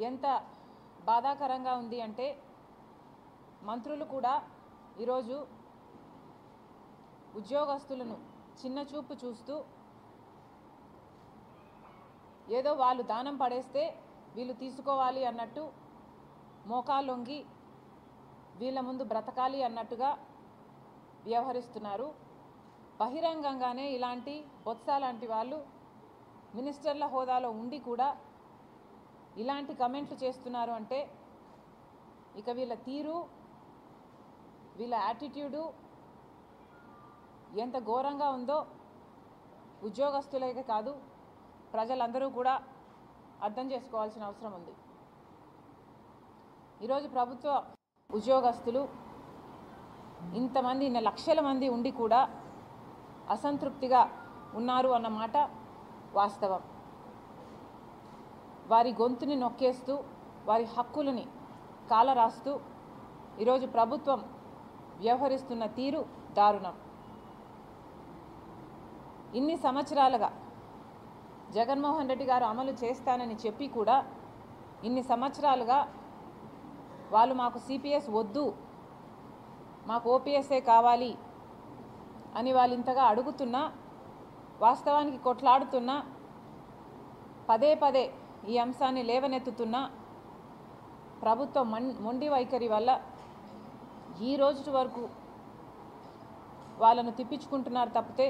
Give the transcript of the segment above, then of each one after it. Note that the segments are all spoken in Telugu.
ఎంత బాధాకరంగా ఉంది అంటే మంత్రులు కూడా ఈరోజు ఉద్యోగస్తులను చిన్న చూపు చూస్తూ ఏదో వాళ్ళు దానం పడేస్తే వీళ్ళు తీసుకోవాలి అన్నట్టు మోకాలొంగి వీళ్ళ ముందు బ్రతకాలి అన్నట్టుగా వ్యవహరిస్తున్నారు. బహిరంగంగానే ఇలాంటి బొత్స లాంటి వాళ్ళు మినిస్టర్ల హోదాలో ఉండి కూడా ఇలాంటి కమెంట్లు చేస్తున్నారు అంటే ఇక వీళ్ళ తీరు, వీళ్ళ యాటిట్యూడు ఎంత ఘోరంగా ఉందో ఉద్యోగస్తులకే కాదు ప్రజలందరూ కూడా అర్థం చేసుకోవాల్సిన అవసరం ఉంది. ఈరోజు ప్రభుత్వ ఉద్యోగస్తులు ఇంతమంది లక్షల మంది ఉండి కూడా అసంతృప్తిగా ఉన్నారు అన్నమాట వాస్తవం. వారి గొంతుని నొక్కేస్తూ వారి హక్కులని కాలరాస్తూ ఈరోజు ప్రభుత్వం వ్యవహరిస్తున్న తీరు దారుణం. ఇన్ని సంవత్సరాలుగా జగన్మోహన్ రెడ్డి గారు అమలు చేస్తానని చెప్పి కూడా ఇన్ని సంవత్సరాలుగా వాళ్ళు మాకు సిపిఎస్ వద్దు, మాకు ఓపీఎస్ఏ కావాలి అని వాళ్ళు ఇంతగా అడుగుతున్నా, వాస్తవానికి కొట్లాడుతున్నా, పదే పదే ఈ అంశాన్ని లేవనెత్తుతున్నా ప్రభుత్వ మొండి వైఖరి వల్ల ఈ రోజు వరకు వాళ్ళను తిప్పించుకుంటున్నారు తప్పితే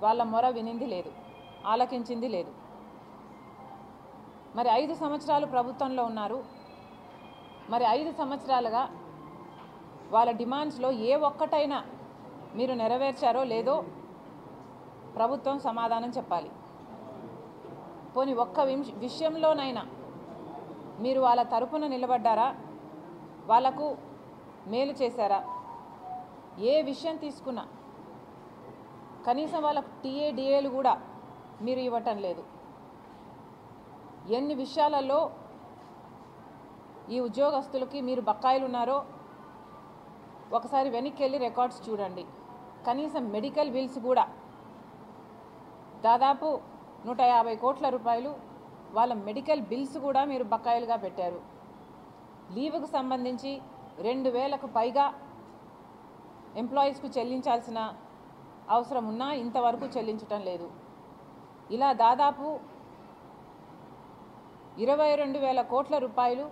వాళ్ళ మొర వినింది లేదు, ఆలకించింది లేదు. మరి 5 సంవత్సరాలు ప్రభుత్వంలో ఉన్నారు. మరి 5 సంవత్సరాలుగా వాళ్ళ డిమాండ్స్లో ఏ ఒక్కటైనా మీరు నెరవేర్చారో లేదో ప్రభుత్వం సమాధానం చెప్పాలి. పోనీ ఒక్క విషయంలోనైనా మీరు వాళ్ళ తరపున నిలబడ్డారా? వాళ్లకు మేలు చేశారా? ఏ విషయం తీసుకున్నా కనీసం వాళ్ళకు టీఏడిఏలు కూడా మీరు ఇవ్వటం లేదు. ఎన్ని విషయాలలో ఈ ఉద్యోగస్తులకి మీరు బకాయిలు ఉన్నారో ఒకసారి వెనక్కి వెళ్ళి రికార్డ్స్ చూడండి. కనీసం మెడికల్ బిల్స్ కూడా దాదాపు 150 కోట్ల రూపాయలు వాళ్ళ మెడికల్ బిల్స్ కూడా మీరు బకాయిలుగా పెట్టారు. లీవుకు సంబంధించి 2000కు పైగా ఎంప్లాయీస్కు చెల్లించాల్సిన అవసరం ఉన్నా ఇంతవరకు చెల్లించటం లేదు. ఇలా దాదాపు 22,000 కోట్ల రూపాయలు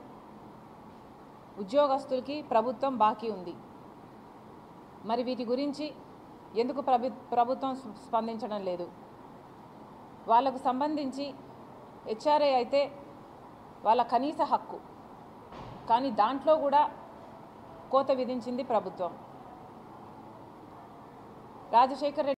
ఉద్యోగస్తులకి ప్రభుత్వం బాకీ ఉంది. మరి వీటి గురించి ఎందుకు ప్రభుత్వం స్పందించడం లేదు? వాళ్ళకు సంబంధించి హెచ్ఆర్ఏ అయితే వాళ్ళ కనీస హక్కు, కానీ దాంట్లో కూడా కోత విధించింది ప్రభుత్వం. రాజశేఖర్ రెడ్డి